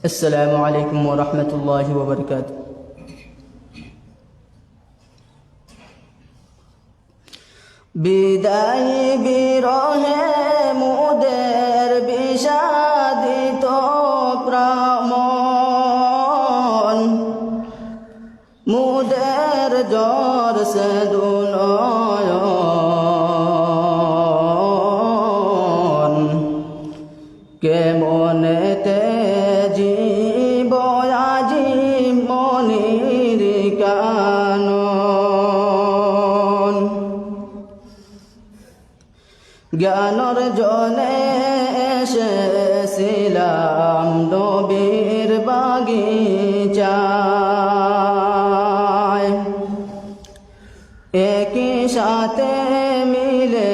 السلام عليكم ورحمة الله وبركاته বিদায় বিরহে মুদের বিষাদিত প্রাণ মুদের জ্বর সে দুনয়ন কেমনেতে জীব আজি মনির কানন জ্ঞানর জনে এসেছিলাম নবীর বাগিচায় একই সাথে মিলে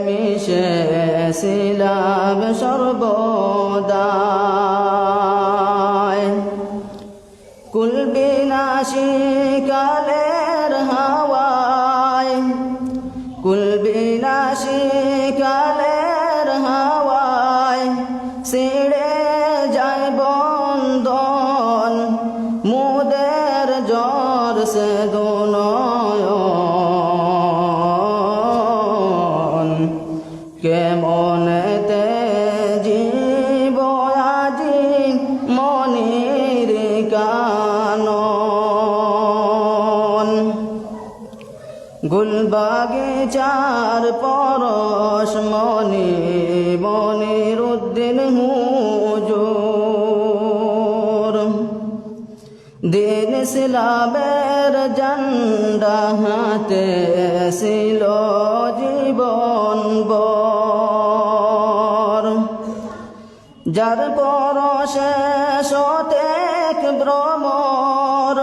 মিশেছিলাম সর্বদাই কুল বিনাশী কালের হাওয়ায় কুল বিনাশী কালের হাওয়ায় ছিঁড়ে যায় বন্ধন মুদের জ্বর সে দুনয়ন কেমনেতে জীব আজি মনির কানন গুলবাগিচার পরশ মনি মনির উদ্দিন হুজুর দিন ইসলামের ঝান্ডা হাতে ছিল জীবন ভর যার পরশে শতেক ভ্রমর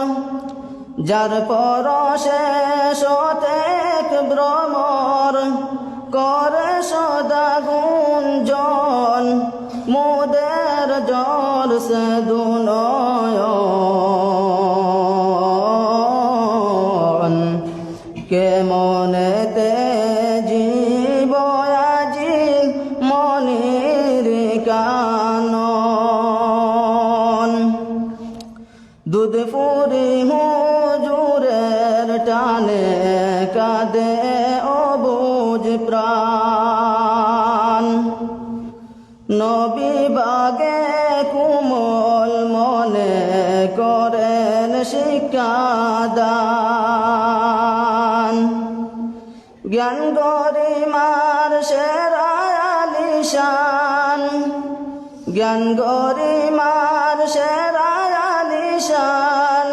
যার পরশে শতেক ভ্রমর করে সদা গুঞ্জন মুদের জ্বর সে দুনয়ন কেমনেতে জীব আজি মনির কানন দুধ ফুরি হুজুরের টানে কাঁদে অবুঝ প্রাণ নবী বাগে কুমল মনে করেন শিক্ষাদান জ্ঞান গরিমার সেরা আলিশান জ্ঞান গরিমার সেরা আলিশান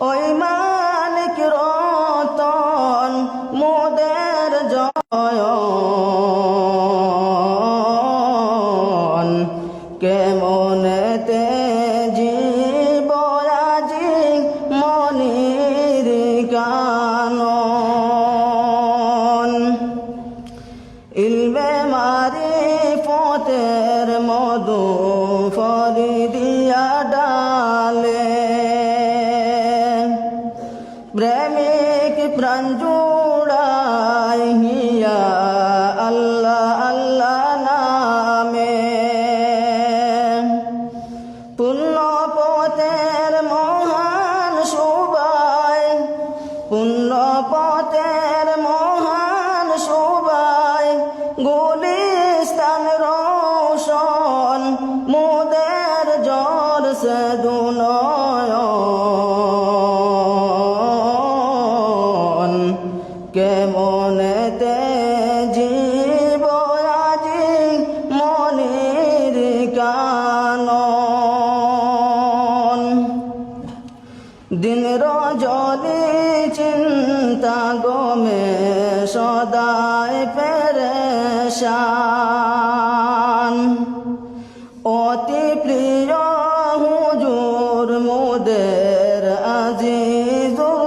ওই মালিক রতন মুদের জয়ন কেমনেতে জীব আজি মনির কানন ইলমে মারিফতের মধু ফরিদিয়া ডালে প্রেমিক প্রাণ জুড়াই হিয়া আল্লাহ আল্লাহ নামে পুণ্য পথের মহান শোভায় পুণ্য পথের মহান শোভায় গুলিস্তান রোশন মুদের জ্বর সে দুনয়ন কেমনেতে জীব আজি মনির কানন দিন রজনী চিন্তা গমে সদাই পেরেশান অতি প্রিয় হুজুর মুদের আজিজুর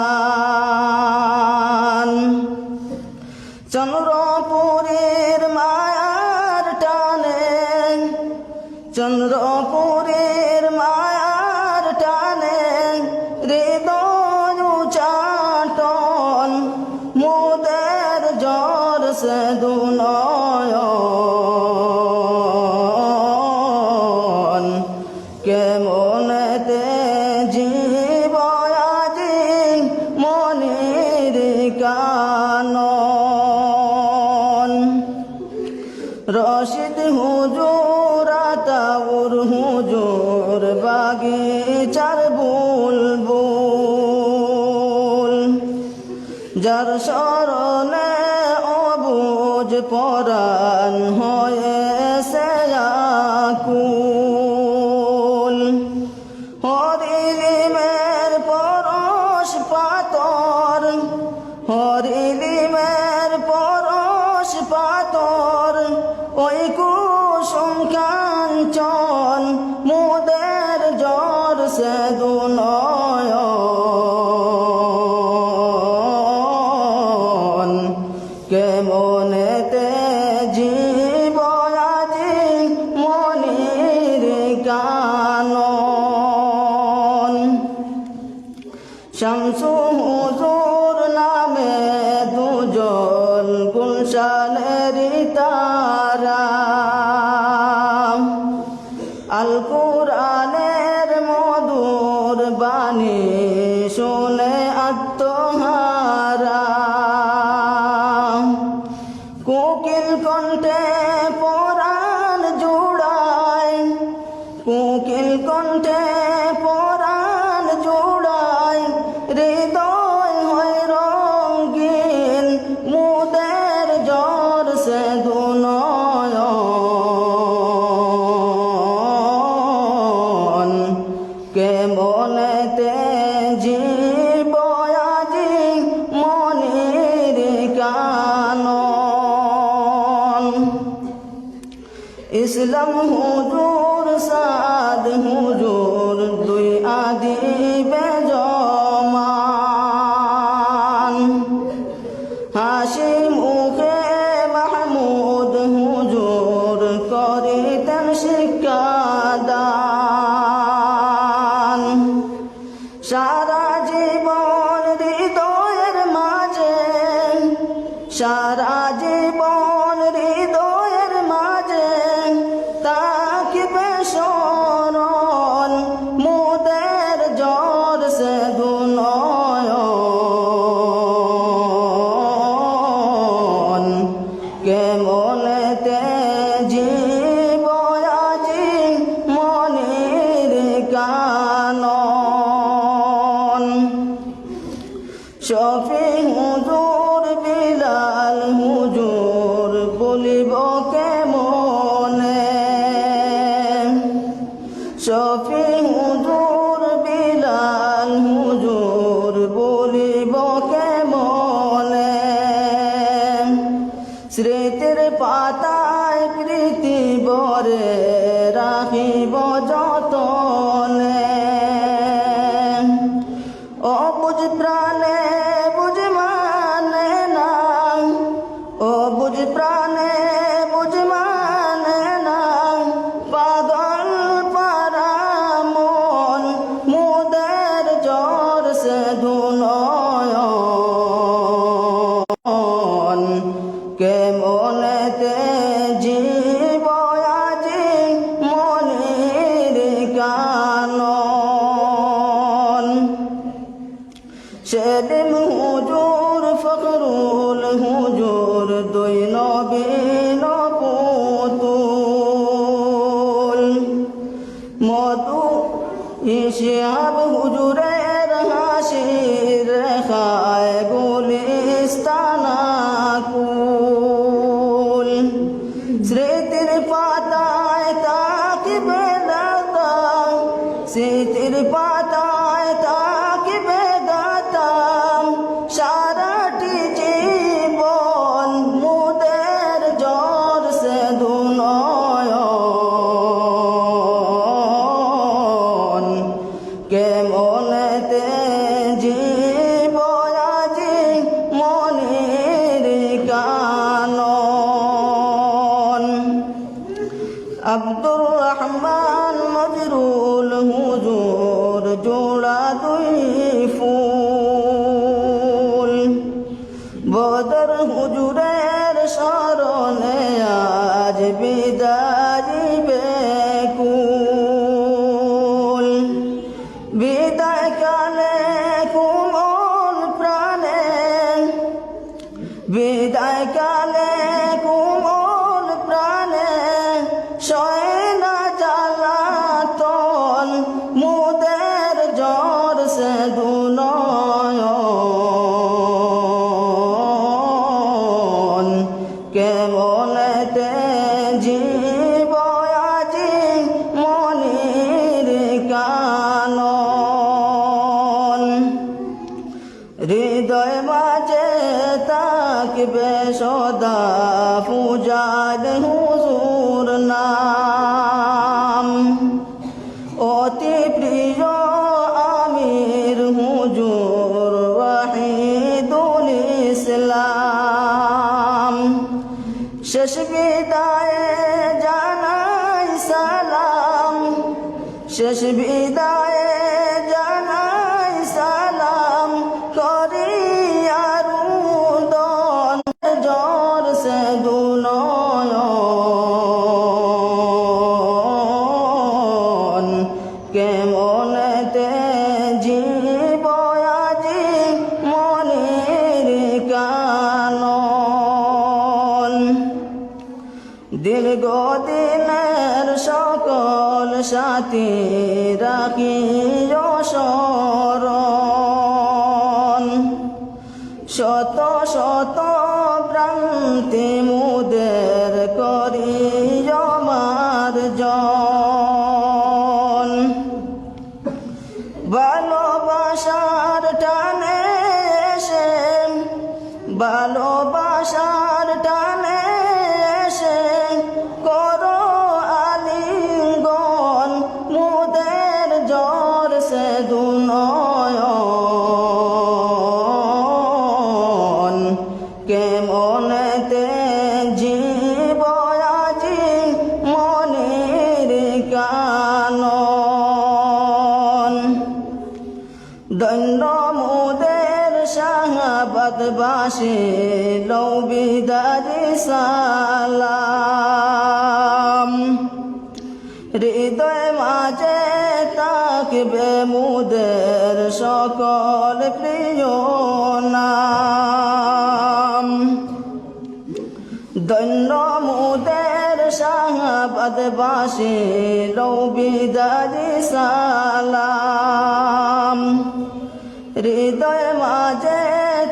রহমান চন্দ্রপুরীর মায়ার টানে চন্দ্রপুরীর মায়ার টানে হৃদয় চাটন সে দুনয়ন কেমনেতে জীব আজি মনির কানন রশিদ হুজুর আতাউর হুজুর বাগিচার বুলবুল যার শরণে অবুঝ পরাণ হয়েছে আকুল হরিলিমের পরশ পাতর হরিলিমের পরশ পাতর ওই কুসুম কাঞ্চন মুদের জ্বর সে দুনয়ন কেমনেতে জীব আজি মনির কানন শামসু হুজুর নামে দুজন গুলশানের তারা আল কুরআনের মধুর বাণী শুনে আত্মহারা কোকিল কণ্ঠে পরাণ জুড়ায় কোকিল কণ্ঠে পরাণ জুড়ায় হৃদয় হয় রঙিন মুদের জ্বর সে দুনয়ন কেমনেতে জীব আজি মনির কানন ইসলাম হুজুর সাদ হুজুর দুই আদি বেজমান হাসি মুখে মাহমুদ হুজুর করিতেন শিক্ষাদান সারা জীবন হৃদয়ের মাঝে সারা জীবন হৃদয়ের মাঝে তাকিবে শরণ মুদের জ্বর সে দুনয়ন কেমনেতে জীব আজি মনির কানন শফি হুজুর বিলাল হুজুর বলিব কেমনে শফি হুজুর বিলাল হুজুর বলিব কেমনে স্মৃতির পাতায় প্রীতি বরে রাখিব যতনে অবুঝ প্রাণে বুঝ মানে না অবুঝ প্রাণে বুঝ মানে না পাগল পারা মন মুদের জ্বর সে দুনয়ন কেমনেতে জীব আজি মনির কানন সেলিম হুজুর ফখরুল হুজুর দুই নবীন পুতুল মধু ইশিহাব হুজুরের হাসির রেখায় গুলিস্তানা কুল স্মৃতির পাতায় তাকিবে দাতা স্মৃতির পাতায় তাকিবে দাতা সারাটি জীবন মুদের জ্বর সে দুনয়ন কেমনেতে জীব আজি মনির কানন আব্দুর রহমান মজরুল হুজুর জোড়া দুই ফুল বদর হুজুরের স্মরণে আজ বিদায় বেকুল। বিদায় কালে কোমল প্রাণে, বিদায় কালে কোমল প্রাণে সয় না জ্বালাতন, মুদের জ্বর সে দুনয়ন। কেমনেতে জীব আজি মনির কানন। হৃদয় মাঝে থাকবে সদা পূজার হুজুর নাম। অতি প্রিয় আমির হুজুর ওয়াহিদুল ইসলাম। শেষ বিদায়ে জানাই সালাম, শেষ বিদায়ে জানাই সালাম করিয়া রুদন, জ্বর সে দুনয়ন। কেমনেতে জীব আজি মনির কানন। দীর্ঘদিনের সকল সাথী রাখিও স্মরণ, শত শত ভ্রান্তি মুদের করিও মার্জন। ভালোবাসার টানে এসে, ভালোবাসার টানে এসে করো আলিঙ্গন, মুদের জ্বর সে দুনয়ন। কেমনেতে জীব আজি মনির কানন। দৈন্য মুদের শাহাবাদবাসী লও বিদারি সালাম। হৃদয় মাঝে থাকবে মুদের সকল প্রিয় নাম। দৈন্য মুদের শাহাবাদবাসী লও বিদারি সালাম। হৃদয় মাঝে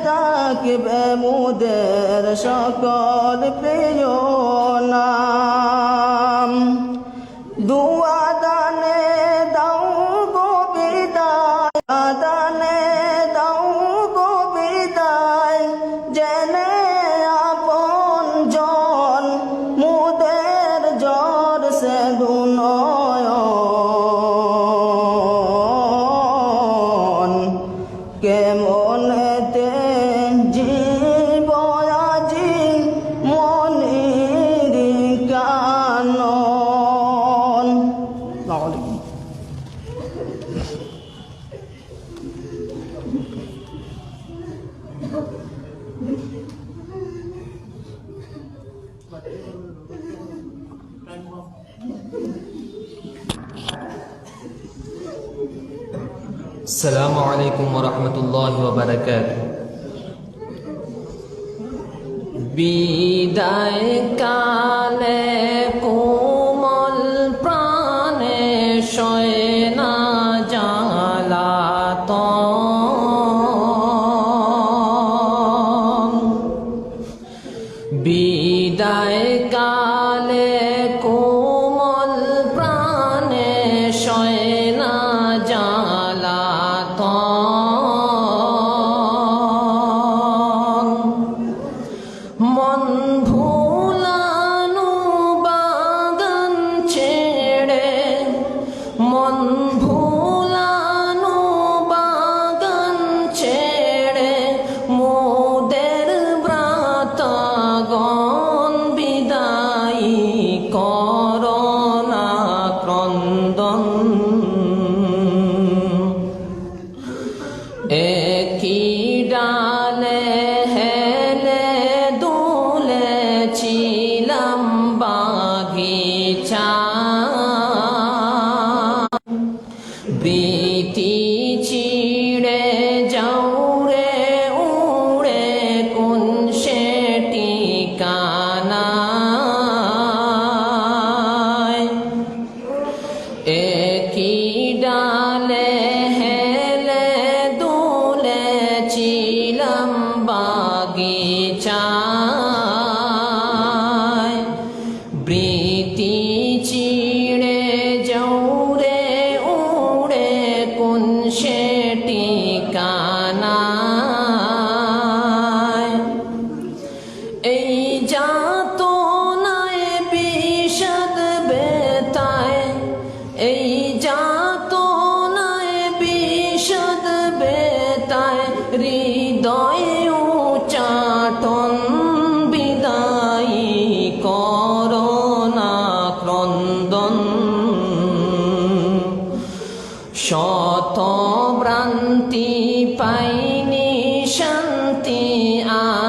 থাকবে মুদের সকল প্রিয় নাম। দুয়া দানে দাও গো বিদায়, দানে দাও গো বিদায়, জেনে আপন জন, মুদের জ্বর সে দুনয়ন। কেমনেতে জীব আজি মনির কানন। السلام عليكم ورحمة الله وبركاته. বিদায় কালে কোমল প্রাণে সয় না জ্বালাতন। বিদায় কালে কোমল প্রাণে সয় না জ্বালাতন। মন ভোলা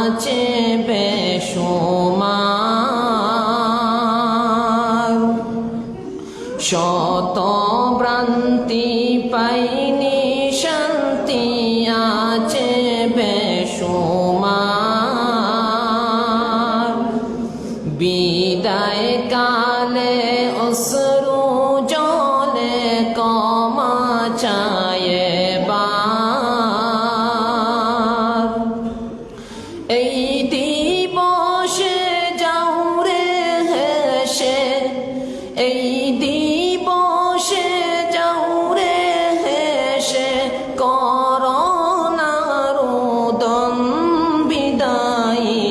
আছে বেশুমার শত ভ্রান্তি পাইনি শান্তি আছে বেশুমার বিদায় কালে অশ্রু জলে ক্ষমা চায়ে বার এই দিবসে যাও রে হেসে এই দিবসে যাও রে হেসে করোনা রোদন বিদায়ী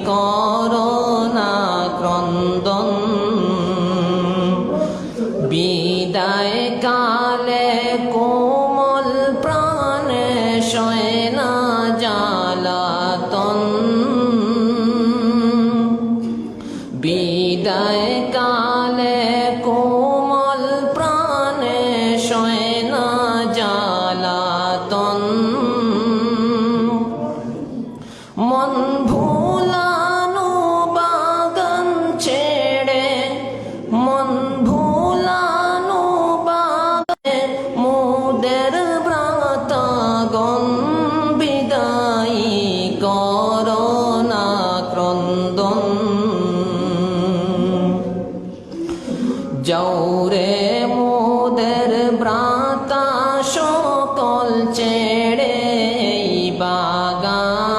করোনা ক্রন্দন বিদায় কালে কোমল প্রাণে সয় না জ্বালাতন বিদায় কালে কোমল প্রাণে সয় না জ্বালাতন মন ভুলানো বাগান ছেড়ে মন ভুলানো বাগানে মোদের ভ্রাতাগণ বিদায়ী করোনা ক্রন্দন যাওরে মোদের ভ্রাতা সকল ছেড়ে এই বাগান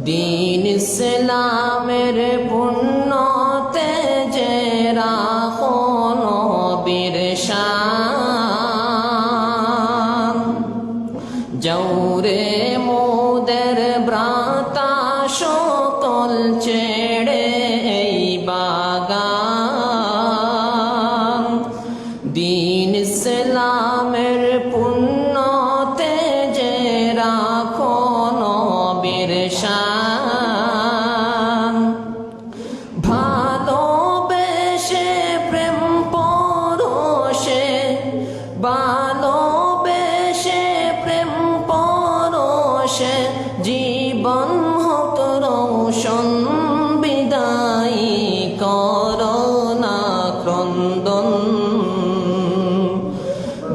দিন ইসলামের পুণ্যতে যে রাখো নবীর শান যাওরে মোদের ভ্রাতা সকল ছেড়ে এই বাগান দিন ইসলামের পুণ্যতে যে রাখো নবীর শান ভালোবেসে প্রেম পরশে ভালোবেসে প্রেম পরশে জীবন হোক রৌশন বিদায়ী করোনা ক্রন্দন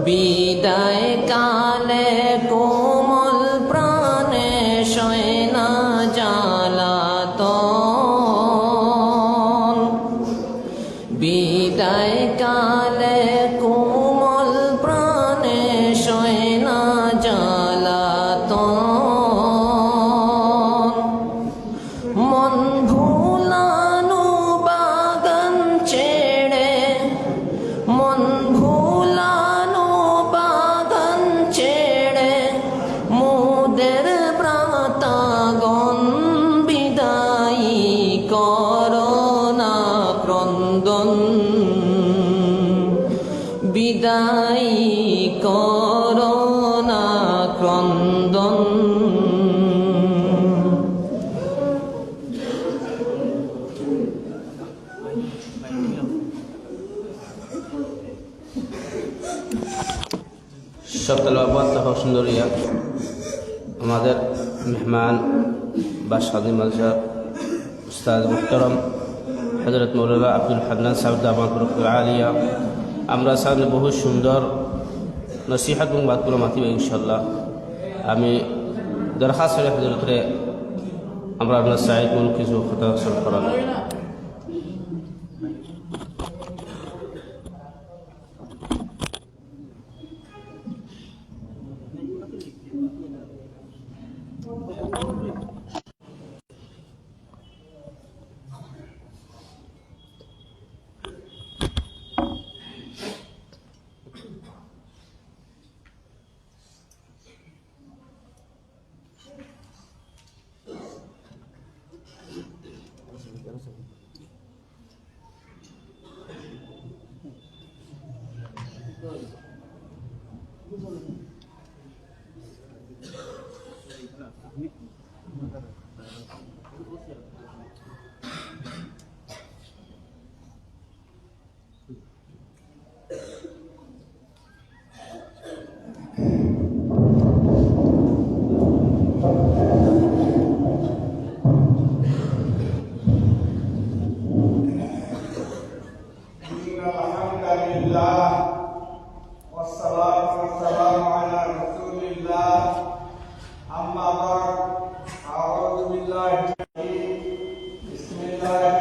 বিদায় কালে কোমল প্রাণে সয় না জ্বালাতন বিদায় কালে কোমল প্রাণে সয় না জ্বালাতন মন ভুলানো বাগান ছেড়ে মন ভুলানো বাগান ছেড়ে মোদের ভ্রাতাগণ বিদায়ী করোনা ক্রন্দন বিদায়ী করোনা ক্রন্দন সব তেলাওয়াত তথা সুন্দরিয়া আমাদের মেহমান বাদশাহী মাদ্রাসার উস্তাদ মুহতারাম হযরত মৌলানা আব্দুল হান্নান সাহেব দামাত বরকতুল আলিয়া আমরা সামনে বহু সুন্দর নসিহত এবং বাতগুলো মাতিব ইনশাল্লাহ আমি দরখাস্ত করে হযরতরে আমরা আপনার সাইড মূল কিছু কথা করাবো بسم الله